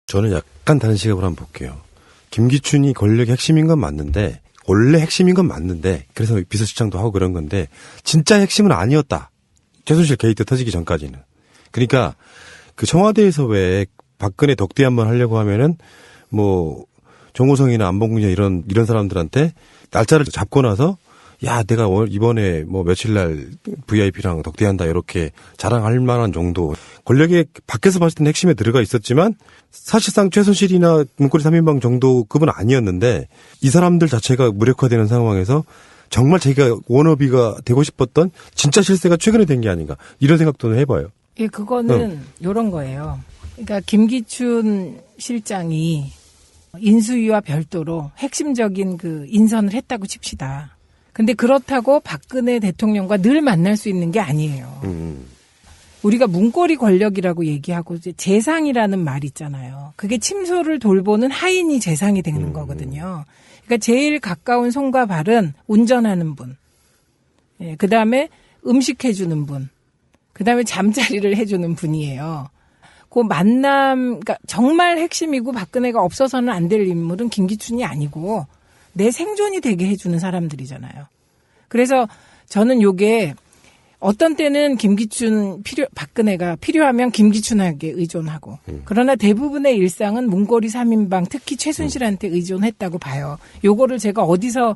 저는 약간 다른 시각으로 한번 볼게요. 김기춘이 권력의 핵심인 건 맞는데, 원래 핵심인 건 맞는데, 그래서 비서실장도 하고 그런 건데, 진짜 핵심은 아니었다. 최순실 게이트 터지기 전까지는. 그러니까, 그 청와대에서 왜 박근혜 덕대 한번 하려고 하면은, 뭐, 정호성이나 안봉근이나 이런 사람들한테 날짜를 잡고 나서, 야, 내가 이번에 뭐 며칠 날 VIP랑 덕대한다, 이렇게 자랑할 만한 정도. 권력의 밖에서 봤을 때는 핵심에 들어가 있었지만, 사실상 최순실이나 문고리 3인방 정도급은 아니었는데, 이 사람들 자체가 무력화되는 상황에서 정말 자기가 워너비가 되고 싶었던 진짜 실세가 최근에 된 게 아닌가, 이런 생각도 해봐요. 예, 그거는 요런 거예요. 그러니까 김기춘 실장이 인수위와 별도로 핵심적인 그 인선을 했다고 칩시다. 근데 그렇다고 박근혜 대통령과 늘 만날 수 있는 게 아니에요. 우리가 문고리 권력이라고 얘기하고 이제 재상이라는 말 있잖아요. 그게 침소를 돌보는 하인이 재상이 되는 거거든요. 그러니까 제일 가까운 손과 발은 운전하는 분, 예, 그다음에 음식 해주는 분, 그다음에 잠자리를 해주는 분이에요. 그 만남, 그러니까 정말 핵심이고 박근혜가 없어서는 안 될 인물은 김기춘이 아니고 내 생존이 되게 해주는 사람들이잖아요. 그래서 저는 요게 어떤 때는 박근혜가 필요하면 김기춘에게 의존하고, 그러나 대부분의 일상은 문고리 3인방, 특히 최순실한테 의존했다고 봐요. 요거를 제가 어디서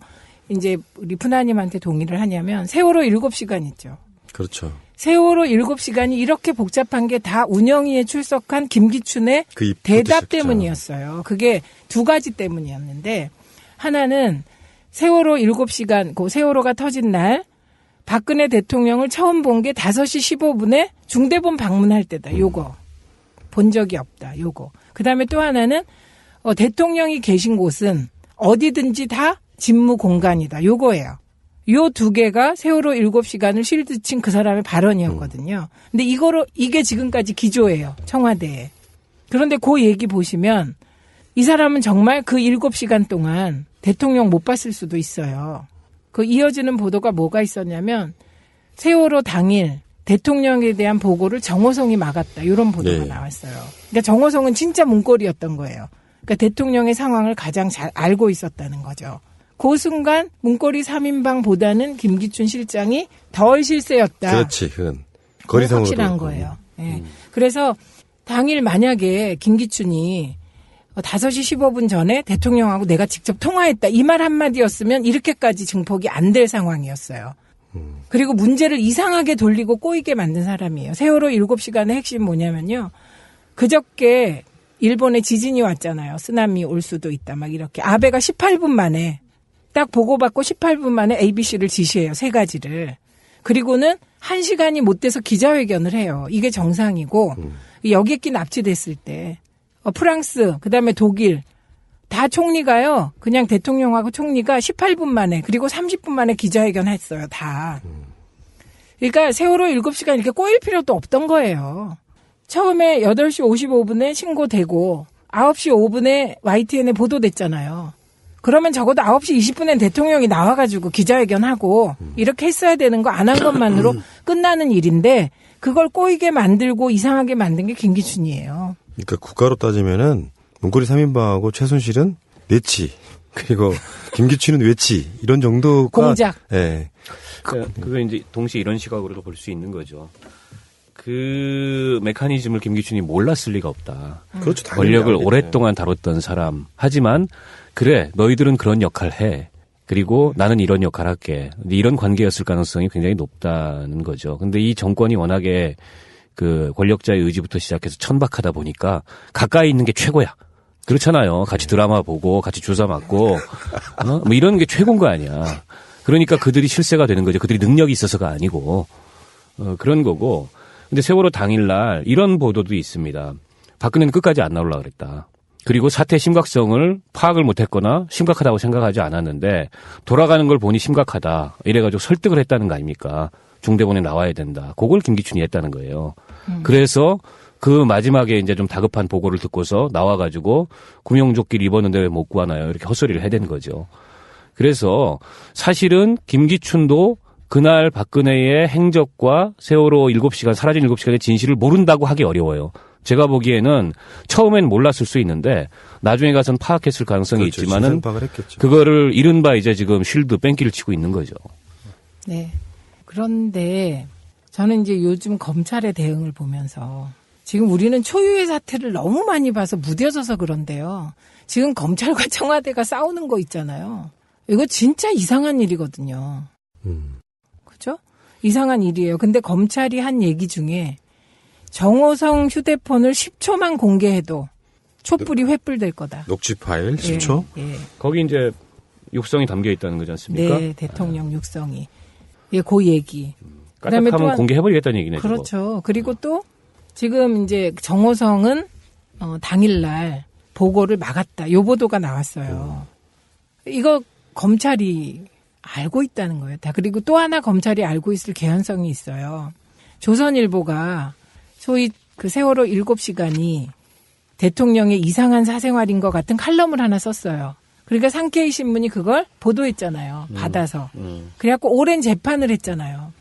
이제 우리 푸나님한테 동의를 하냐면, 세월호 7시간 있죠. 그렇죠. 세월호 7시간이 이렇게 복잡한 게 다 운영위에 출석한 김기춘의 그 대답 때문이었어요. 그게 두 가지 때문이었는데, 하나는 세월호 7시간, 그 세월호가 터진 날, 박근혜 대통령을 처음 본 게 5시 15분에 중대본 방문할 때다. 요거. 본 적이 없다. 요거. 그 다음에 또 하나는, 대통령이 계신 곳은 어디든지 다 직무 공간이다. 요거예요. 요 두 개가 세월호 7시간을 실드 친 그 사람의 발언이었거든요. 근데 이게 지금까지 기조예요. 청와대에. 그런데 그 얘기 보시면 이 사람은 정말 그 7시간 동안 대통령 못 봤을 수도 있어요. 그 이어지는 보도가 뭐가 있었냐면 세월호 당일 대통령에 대한 보고를 정호성이 막았다. 이런 보도가 네. 나왔어요. 그러니까 정호성은 진짜 문고리였던 거예요. 그러니까 대통령의 상황을 가장 잘 알고 있었다는 거죠. 그 순간 문고리 3인방보다는 김기춘 실장이 덜 실세였다. 그렇지. 그건 거리상으로 확실한 거예요. 네. 그래서 당일 만약에 김기춘이 5시 15분 전에 대통령하고 내가 직접 통화했다. 이 말 한마디였으면 이렇게까지 증폭이 안 될 상황이었어요. 그리고 문제를 이상하게 돌리고 꼬이게 만든 사람이에요. 세월호 7시간의 핵심 뭐냐면요. 그저께 일본에 지진이 왔잖아요. 쓰나미 올 수도 있다. 막 이렇게. 아베가 18분 만에 딱 보고받고 18분 만에 ABC를 지시해요. 3가지를. 그리고는 1시간이 못 돼서 기자회견을 해요. 이게 정상이고 여객기 납치됐을 때 프랑스, 그다음에 독일 다 총리가요. 그냥 대통령하고 총리가 18분 만에 그리고 30분 만에 기자회견 했어요. 다. 그러니까 세월호 7시간 이렇게 꼬일 필요도 없던 거예요. 처음에 8시 55분에 신고되고 9시 5분에 YTN에 보도됐잖아요. 그러면 적어도 9시 20분엔 대통령이 나와가지고 기자회견하고 이렇게 했어야 되는 거 안 한 것만으로 끝나는 일인데 그걸 꼬이게 만들고 이상하게 만든 게 김기춘이에요. 그러니까 국가로 따지면은 문고리 3인방하고 최순실은 내치, 그리고 김기춘은 외치, 이런 정도가 공작. 예. 그거 이제 동시에 이런 시각으로도 볼 수 있는 거죠. 그 메커니즘을 김기춘이 몰랐을 리가 없다. 그렇죠. 권력을 오랫동안 다뤘던 사람. 하지만 그래, 너희들은 그런 역할 해. 그리고 나는 이런 역할 할게. 이런 관계였을 가능성이 굉장히 높다는 거죠. 근데 이 정권이 워낙에 그 권력자의 의지부터 시작해서 천박하다 보니까 가까이 있는 게 최고야. 그렇잖아요. 같이 드라마 보고 같이 주사 맞고 뭐 이런 게 최고인 거 아니야. 그러니까 그들이 실세가 되는 거죠. 그들이 능력이 있어서가 아니고 그런 거고. 근데 세월호 당일날 이런 보도도 있습니다. 박근혜는 끝까지 안 나오려고 그랬다. 그리고 사태의 심각성을 파악을 못했거나 심각하다고 생각하지 않았는데 돌아가는 걸 보니 심각하다. 이래가지고 설득을 했다는 거 아닙니까? 중대본에 나와야 된다. 그걸 김기춘이 했다는 거예요. 그래서 그 마지막에 이제 좀 다급한 보고를 듣고서 나와가지고 구명조끼 입었는데 왜 못 구하나요? 이렇게 헛소리를 해댄 거죠. 그래서 사실은 김기춘도 그날 박근혜의 행적과 세월호 7시간, 사라진 7시간의 진실을 모른다고 하기 어려워요. 제가 보기에는 처음엔 몰랐을 수 있는데 나중에 가서는 파악했을 가능성이 그렇죠. 있지만은 진상 파악을 했겠죠. 그거를 이른바 이제 지금 쉴드 뺑기를 치고 있는 거죠. 네. 그런데 저는 이제 요즘 검찰의 대응을 보면서 지금 우리는 초유의 사태를 너무 많이 봐서 무뎌져서 그런데요. 지금 검찰과 청와대가 싸우는 거 있잖아요. 이거 진짜 이상한 일이거든요. 그죠? 이상한 일이에요. 근데 검찰이 한 얘기 중에 정호성 휴대폰을 10초만 공개해도 촛불이 횃불될 거다. 녹취 파일 10초? 예. 거기 이제 육성이 담겨 있다는 거지 않습니까? 네, 대통령 육성이. 예, 그 얘기. 그다음에 까딱하면 또 공개해버리겠다는 얘기네. 그렇죠. 그리고 또 지금 이제 정호성은 당일날 보고를 막았다. 요 보도가 나왔어요. 이거 검찰이 알고 있다는 거예요. 다. 그리고 또 하나 검찰이 알고 있을 개연성이 있어요. 조선일보가 소위 그 세월호 7시간이 대통령의 이상한 사생활인 것 같은 칼럼을 하나 썼어요. 그러니까 상케이 신문이 그걸 보도했잖아요. 받아서. 그래갖고 오랜 재판을 했잖아요.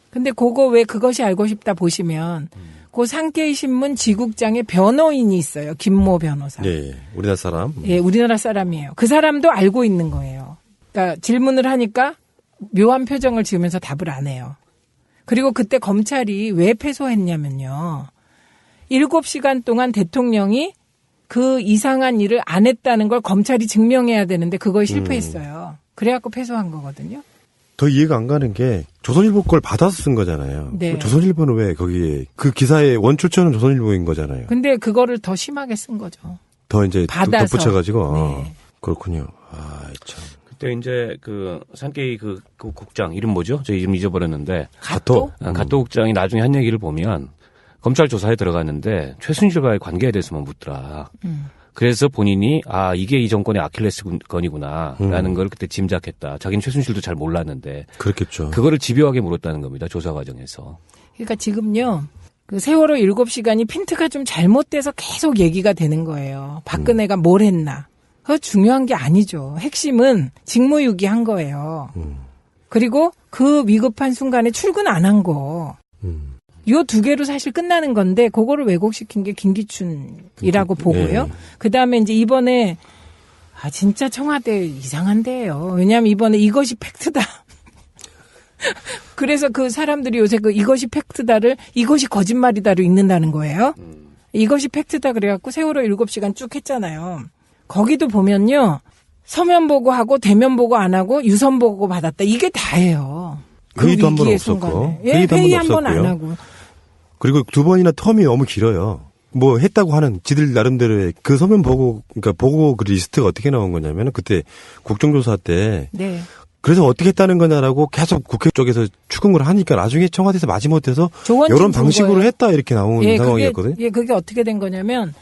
근데 그거 왜 그것이 알고 싶다 보시면 그 상케이 신문 지국장의 변호인이 있어요. 김모 변호사. 예, 우리나라 사람. 예, 우리나라 사람이에요. 그 사람도 알고 있는 거예요. 그러니까 질문을 하니까 묘한 표정을 지으면서 답을 안 해요. 그리고 그때 검찰이 왜 패소했냐면요. 7시간 동안 대통령이 그 이상한 일을 안 했다는 걸 검찰이 증명해야 되는데 그걸 실패했어요. 그래갖고 패소한 거거든요. 더 이해가 안 가는 게 조선일보 걸 받아서 쓴 거잖아요. 네. 조선일보는 왜 거기에 그 기사의 원초점은 조선일보인 거잖아요. 근데 그거를 더 심하게 쓴 거죠. 더 이제 받아서. 덧붙여가지고 네. 그렇군요. 아 참. 그때 이제 그 상케이 그 국장 이름 뭐죠? 저 이름 잊어버렸는데 가토. 가토 국장이 나중에 한 얘기를 보면 검찰 조사에 들어갔는데 최순실과의 관계에 대해서만 묻더라. 그래서 본인이 이게 이 정권의 아킬레스건이구나라는 걸 그때 짐작했다. 자기는 최순실도 잘 몰랐는데 그렇겠죠. 그거를 집요하게 물었다는 겁니다. 조사 과정에서. 그러니까 지금요. 그 세월호 7시간이 핀트가 좀 잘못돼서 계속 얘기가 되는 거예요. 박근혜가 뭘 했나. 그거 중요한 게 아니죠. 핵심은 직무유기한 거예요. 그리고 그 위급한 순간에 출근 안 한 거. 요 두 개로 사실 끝나는 건데 그거를 왜곡시킨 게 김기춘이라고 보고요. 네. 그다음에 이제 이번에 진짜 청와대 이상한 데예요. 왜냐하면 이번에 이것이 팩트다. 그래서 그 사람들이 요새 그 이것이 팩트다를 이것이 거짓말이다로 읽는다는 거예요. 이것이 팩트다 그래갖고 세월호 7시간 쭉 했잖아요. 거기도 보면요. 서면 보고하고 대면 보고 안 하고 유선 보고 받았다. 이게 다예요. 그 회의도 한 번 위기의 없었고. 순간에. 예, 회의도 회의 한 한 번 번 안 없었고요. 하고. 그리고 2번이나 텀이 너무 길어요. 뭐 했다고 하는 지들 나름대로의 그 서면 보고 그러니까 보고 그 리스트가 어떻게 나온 거냐면은 그때 국정조사 때 네. 그래서 어떻게 했다는 거냐라고 계속 국회 쪽에서 추궁을 하니까 나중에 청와대에서 마지못해서 조원진 이런 준 방식으로 거예요. 했다 이렇게 나온 상황이었거든요. 그게 어떻게 된 거냐면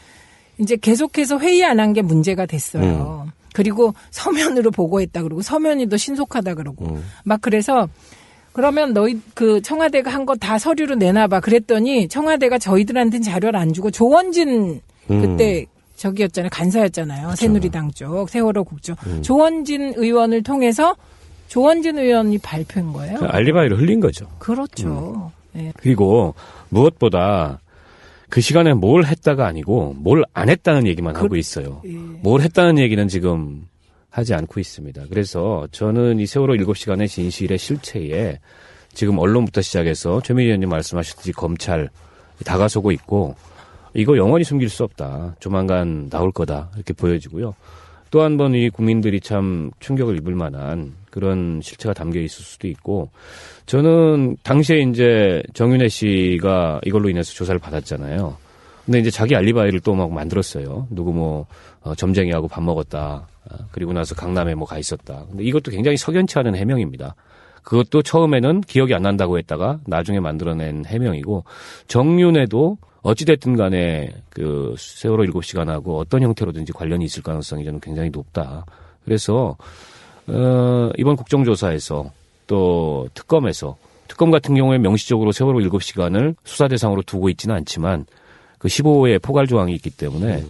이제 계속해서 회의 안 한 게 문제가 됐어요. 그리고 서면으로 보고했다 그러고 서면이 더 신속하다 그러고 막 그래서 그러면 너희 그 청와대가 한 거 다 서류로 내놔봐. 그랬더니 청와대가 저희들한테는 자료를 안 주고 조원진 그때 저기였잖아요. 간사였잖아요. 그렇죠. 새누리당 쪽 세월호 국정. 조원진 의원을 통해서 조원진 의원이 발표한 거예요. 알리바이를 흘린 거죠. 그렇죠. 네. 그리고 무엇보다 그 시간에 뭘 했다가 아니고 뭘 안 했다는 얘기만 하고 있어요. 예. 뭘 했다는 얘기는 지금 하지 않고 있습니다. 그래서 저는 이 세월호 7시간의 진실의 실체에 지금 언론부터 시작해서 최민희 의원님 말씀하셨듯이 검찰 다가서고 있고 이거 영원히 숨길 수 없다. 조만간 나올 거다. 이렇게 보여지고요. 또 한 번 이 국민들이 참 충격을 입을 만한 그런 실체가 담겨 있을 수도 있고 저는 당시에 이제 정윤회 씨가 이걸로 인해서 조사를 받았잖아요. 근데 이제 자기 알리바이를 또 막 만들었어요. 누구 점쟁이하고 밥 먹었다. 그리고 나서 강남에 가 있었다. 근데 이것도 굉장히 석연치 않은 해명입니다. 그것도 처음에는 기억이 안 난다고 했다가 나중에 만들어낸 해명이고 정윤회도 어찌됐든 간에 그 세월호 7시간하고 어떤 형태로든지 관련이 있을 가능성이 저는 굉장히 높다. 그래서 이번 국정조사에서 또 특검 같은 경우에 명시적으로 세월호 7시간을 수사 대상으로 두고 있지는 않지만 그 15호의 포괄 조항이 있기 때문에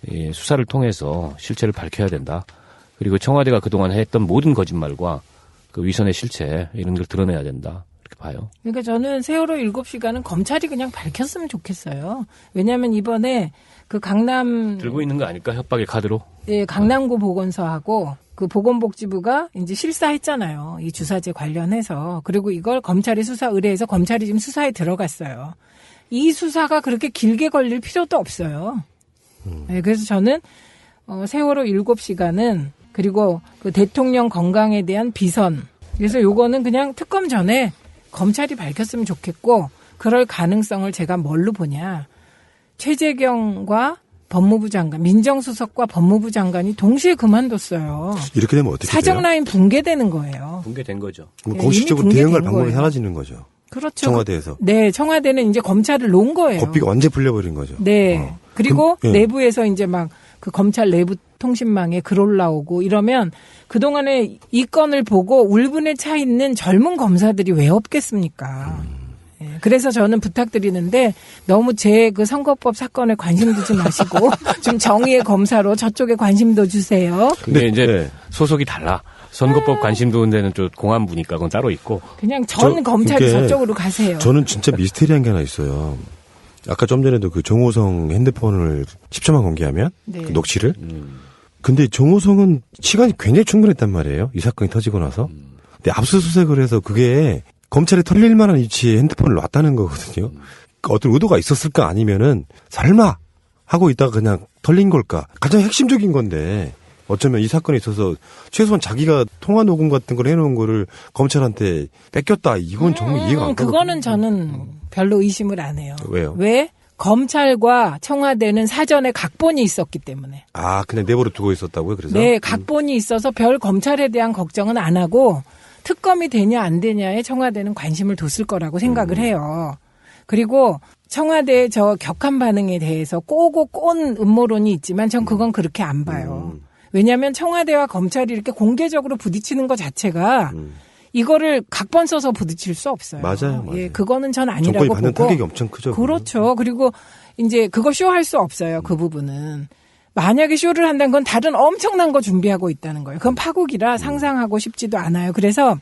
이 수사를 통해서 실체를 밝혀야 된다. 그리고 청와대가 그동안 했던 모든 거짓말과 그 위선의 실체 이런 걸 드러내야 된다. 어떻게 봐요? 그러니까 저는 세월호 7시간은 검찰이 그냥 밝혔으면 좋겠어요. 왜냐하면 이번에 그 강남 들고 있는 거 아닐까? 협박의 카드로? 예, 강남구 보건소하고 그 보건복지부가 이제 실사했잖아요. 이 주사제 관련해서. 그리고 이걸 검찰이 수사 의뢰해서 검찰이 지금 수사에 들어갔어요. 이 수사가 그렇게 길게 걸릴 필요도 없어요. 네, 그래서 저는 세월호 7시간은 그리고 그 대통령 건강에 대한 비선. 그래서 요거는 그냥 특검 전에 검찰이 밝혔으면 좋겠고 그럴 가능성을 제가 뭘로 보냐. 최재경과 법무부 장관, 민정수석과 법무부 장관이 동시에 그만뒀어요. 이렇게 되면 어떻게 사정 돼요? 라인 붕괴되는 거예요. 붕괴된 거죠. 뭐 네, 공식적으로 이미 대응할 붕괴된 방법이 거예요. 사라지는 거죠. 그렇죠. 청와대에서. 네, 청와대는 이제 검찰을 놓은 거예요. 고삐가 완전 풀려버린 거죠. 네. 그리고 그럼, 예. 내부에서 이제 막 그 검찰 내부 통신망에 글 올라오고 이러면 그동안에 이 건을 보고 울분에 차 있는 젊은 검사들이 왜 없겠습니까? 예, 그래서 저는 부탁드리는데 너무 제 그 선거법 사건에 관심 두지 마시고 좀 정의의 검사로 저쪽에 관심도 주세요. 근데 이제 네. 소속이 달라. 선거법 관심 두는 데는 좀 공안부니까 그건 따로 있고. 그냥 전 검찰이 그게 저쪽으로 가세요. 저는 진짜 미스테리한 게 하나 있어요. 아까 좀 전에도 그 정호성 핸드폰을 10초만 공개하면 네. 그 녹취를. 근데 정호성은 시간이 굉장히 충분했단 말이에요. 이 사건이 터지고 나서. 근데 압수수색을 해서 그게 검찰에 털릴 만한 위치에 핸드폰을 놨다는 거거든요. 어떤 의도가 있었을까 아니면은 설마 하고 있다가 그냥 털린 걸까. 가장 핵심적인 건데 어쩌면 이 사건에 있어서 최소한 자기가 통화 녹음 같은 걸 해놓은 거를 검찰한테 뺏겼다. 이건 정말 이해가 안 가거든요. 그거는 저는 별로 의심을 안 해요. 왜요? 왜? 검찰과 청와대는 사전에 각본이 있었기 때문에. 아, 그냥 내버려 두고 있었다고요? 그래서? 네, 각본이 있어서 별 검찰에 대한 걱정은 안 하고 특검이 되냐 안 되냐에 청와대는 관심을 뒀을 거라고 생각을 해요. 그리고 청와대의 저 격한 반응에 대해서 꼬고 꼰 음모론이 있지만 전 그건 그렇게 안 봐요. 왜냐하면 청와대와 검찰이 이렇게 공개적으로 부딪히는 것 자체가 이거를 각본 써서 부딪힐 수 없어요. 맞아요, 맞아요. 예, 그거는 전 정권이 아니라고 받는 보고. 타격이 엄청 크죠. 그렇죠. 그리고 이제 그거 쇼할 수 없어요. 그 부분은. 만약에 쇼를 한다는 건 다른 엄청난 거 준비하고 있다는 거예요. 그건 파국이라 상상하고 싶지도 않아요. 그래서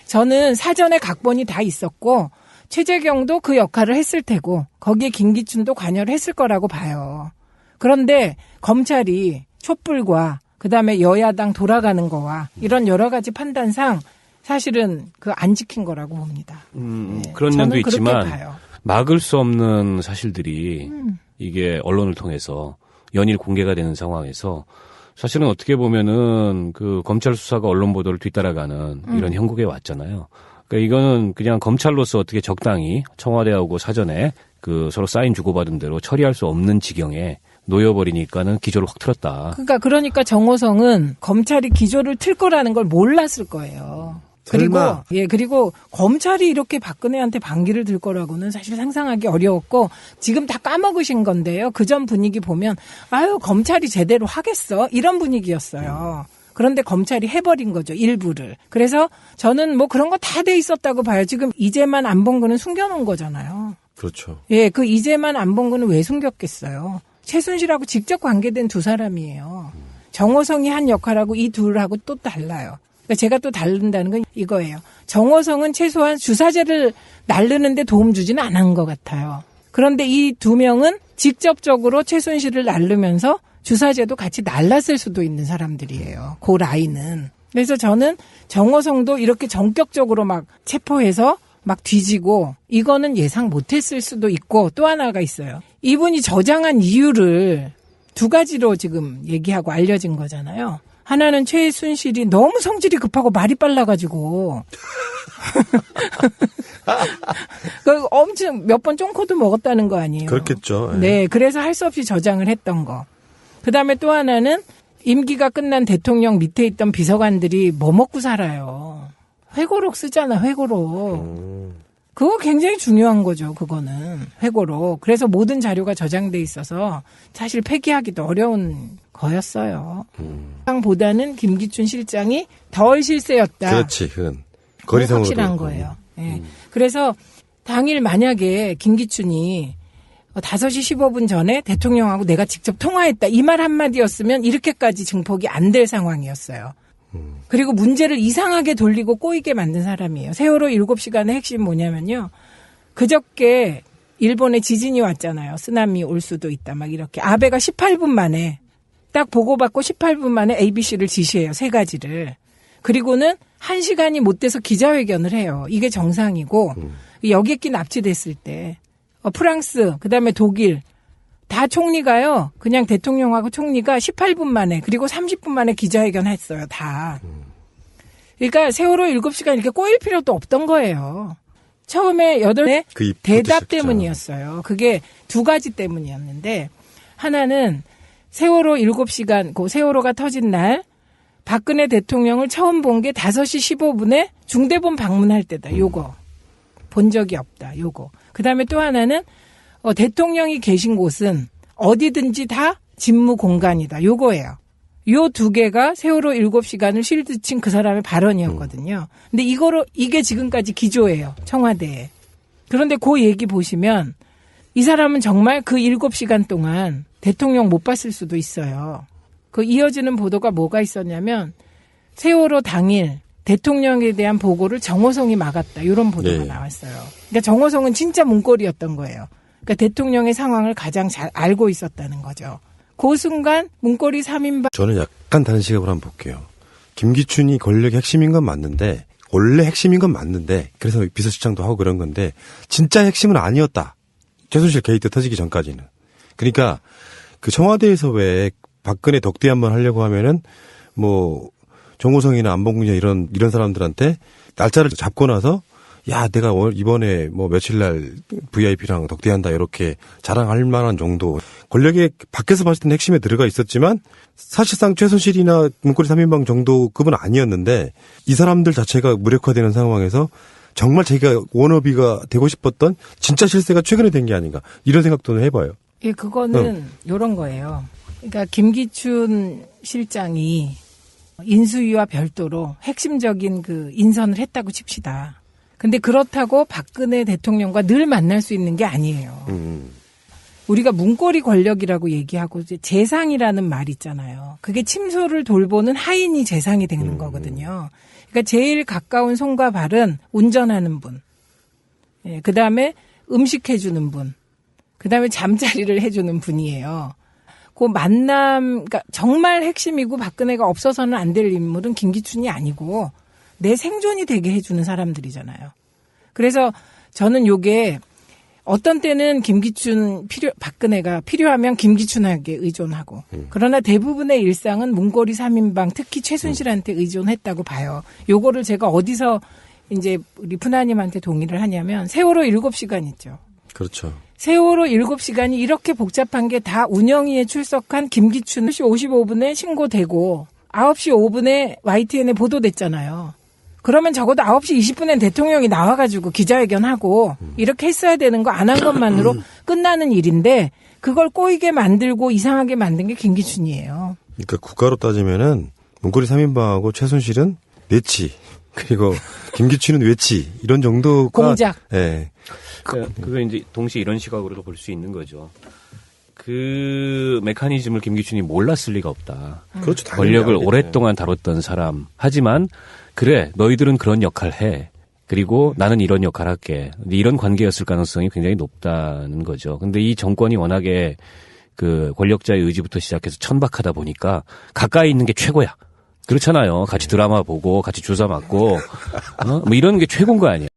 저는 사전에 각본이 다 있었고 최재경도 그 역할을 했을 테고 거기에 김기춘도 관여를 했을 거라고 봐요. 그런데 검찰이 촛불과 그다음에 여야당 돌아가는 거와 이런 여러 가지 판단상 사실은 그 안 지킨 거라고 봅니다. 네, 그런 저는 면도 그렇게 있지만 봐요. 막을 수 없는 사실들이 이게 언론을 통해서 연일 공개가 되는 상황에서 사실은 어떻게 보면은 그 검찰 수사가 언론 보도를 뒤따라가는 이런 형국에 왔잖아요. 그러니까 이거는 그냥 검찰로서 어떻게 적당히 청와대하고 사전에 그 서로 사인 주고받은 대로 처리할 수 없는 지경에 놓여버리니까는 기조를 확 틀었다. 그러니까 정호성은 검찰이 기조를 틀 거라는 걸 몰랐을 거예요. 설마. 그리고 검찰이 이렇게 박근혜한테 반기를 들 거라고는 사실 상상하기 어려웠고 지금 다 까먹으신 건데요. 그전 분위기 보면 아유 검찰이 제대로 하겠어 이런 분위기였어요. 그런데 검찰이 해버린 거죠. 일부를. 그래서 저는 뭐 그런 거 다 돼 있었다고 봐요. 지금 이제만 안 본 거는 숨겨놓은 거잖아요. 그렇죠. 예, 그 이제만 안 본 거는 왜 숨겼겠어요. 최순실하고 직접 관계된 두 사람이에요. 정호성이 한 역할하고 이 둘하고 또 달라요. 그러니까 제가 또 다른다는 건 이거예요. 정호성은 최소한 주사제를 날르는데 도움 주지는 않은 것 같아요. 그런데 이 두 명은 직접적으로 최순실을 날르면서 주사제도 같이 날랐을 수도 있는 사람들이에요. 그 라인은. 그래서 저는 정호성도 이렇게 전격적으로 막 체포해서 막 뒤지고 이거는 예상 못했을 수도 있고 또 하나가 있어요. 이분이 저장한 이유를 두 가지로 지금 얘기하고 알려진 거잖아요. 하나는 최순실이 너무 성질이 급하고 말이 빨라가지고 그 엄청 몇 번 쫑코도 먹었다는 거 아니에요. 그렇겠죠. 예. 네, 그래서 할 수 없이 저장을 했던 거. 그다음에 또 하나는 임기가 끝난 대통령 밑에 있던 비서관들이 뭐 먹고 살아요. 회고록 쓰잖아, 회고록. 그거 굉장히 중요한 거죠, 그거는. 회고록. 그래서 모든 자료가 저장돼 있어서 사실 폐기하기도 어려운 거였어요. 보다는 김기춘 실장이 덜 실세였다. 그렇지, 그건. 거리상으로. 확실한 거예요. 예. 그래서 당일 만약에 김기춘이 5시 15분 전에 대통령하고 내가 직접 통화했다. 이 말 한마디였으면 이렇게까지 증폭이 안 될 상황이었어요. 그리고 문제를 이상하게 돌리고 꼬이게 만든 사람이에요. 세월호 7시간의 핵심 뭐냐면요. 그저께 일본에 지진이 왔잖아요. 쓰나미 올 수도 있다. 막 이렇게. 아베가 18분 만에 딱 보고받고 18분 만에 ABC를 지시해요. 세 가지를. 그리고는 1시간이 못 돼서 기자회견을 해요. 이게 정상이고 여객기 납치됐을 때 프랑스 그다음에 독일 다 총리가요. 그냥 대통령하고 총리가 18분 만에 그리고 30분 만에 기자회견 했어요. 다. 그러니까 세월호 7시간 이렇게 꼬일 필요도 없던 거예요. 처음에 8회 그 대답 때문이었어요. 그게 두 가지 때문이었는데 하나는 세월호 7시간 그 세월호가 터진 날 박근혜 대통령을 처음 본 게 5시 15분에 중대본 방문할 때다. 요거. 본 적이 없다. 요거. 그다음에 또 하나는 대통령이 계신 곳은 어디든지 다 직무 공간이다. 요거예요. 요 두 개가 세월호 7시간을 실드친 그 사람의 발언이었거든요. 근데 이게 지금까지 기조예요. 청와대에. 그런데 그 얘기 보시면 이 사람은 정말 그 7시간 동안 대통령 못 봤을 수도 있어요. 그 이어지는 보도가 뭐가 있었냐면 세월호 당일 대통령에 대한 보고를 정호성이 막았다. 이런 보도가 나왔어요. 그러니까 정호성은 진짜 문고리였던 거예요. 그러니까 대통령의 상황을 가장 잘 알고 있었다는 거죠. 그 순간 문고리 3인방. 저는 약간 다른 시각으로 한번 볼게요. 김기춘이 권력의 핵심인 건 맞는데 원래 핵심인 건 맞는데 그래서 비서실장도 하고 그런 건데 진짜 핵심은 아니었다. 최순실 게이트 터지기 전까지는. 그러니까 그 청와대에서 왜 박근혜 덕대 한번 하려고 하면은 뭐 정호성이나 안봉근이나 이런 사람들한테 날짜를 잡고 나서 야 내가 이번에 뭐 며칠 날 VIP랑 덕대한다 이렇게 자랑할 만한 정도 권력의 밖에서 봤을 때는 핵심에 들어가 있었지만 사실상 최순실이나 문고리 3인방 정도급은 아니었는데 이 사람들 자체가 무력화되는 상황에서 정말 자기가 워너비가 되고 싶었던 진짜 실세가 최근에 된 게 아닌가 이런 생각도 해봐요. 예, 그거는 요런 거예요. 그러니까 김기춘 실장이 인수위와 별도로 핵심적인 그 인선을 했다고 칩시다. 근데 그렇다고 박근혜 대통령과 늘 만날 수 있는 게 아니에요. 우리가 문고리 권력이라고 얘기하고 이제 재상이라는 말 있잖아요. 그게 침소를 돌보는 하인이 재상이 되는 거거든요. 그러니까 제일 가까운 손과 발은 운전하는 분. 예, 그다음에 음식 해주는 분. 그다음에 잠자리를 해주는 분이에요. 그 만남, 그러니까 정말 핵심이고 박근혜가 없어서는 안 될 인물은 김기춘이 아니고 내 생존이 되게 해주는 사람들이잖아요. 그래서 저는 요게 어떤 때는 박근혜가 필요하면 김기춘에게 의존하고 그러나 대부분의 일상은 문고리 3인방 특히 최순실한테 의존했다고 봐요. 요거를 제가 어디서 이제 우리 푸나님한테 동의를 하냐면 세월호 7시간 있죠. 그렇죠. 세월호 7시간이 이렇게 복잡한 게 다 운영위에 출석한 김기춘 9시 55분에 신고되고 9시 5분에 YTN에 보도됐잖아요. 그러면 적어도 9시 20분엔 대통령이 나와가지고 기자회견하고 이렇게 했어야 되는 거 안 한 것만으로 끝나는 일인데 그걸 꼬이게 만들고 이상하게 만든 게 김기춘이에요. 그러니까 국가로 따지면은 문고리 3인방하고 최순실은 내치 그리고 김기춘은 외치 이런 정도가 공작. 예. 그거 이제 동시에 이런 시각으로도 볼 수 있는 거죠. 그 메커니즘을 김기춘이 몰랐을 리가 없다. 그렇죠. 당연히 권력을 알겠죠. 오랫동안 다뤘던 사람. 하지만 그래 너희들은 그런 역할 해. 그리고 나는 이런 역할 할게. 이런 관계였을 가능성이 굉장히 높다는 거죠. 근데 이 정권이 워낙에 그 권력자의 의지부터 시작해서 천박하다 보니까 가까이 있는 게 최고야. 그렇잖아요. 같이 드라마 보고 같이 주사 맞고 뭐 이런 게 최고인 거 아니에요.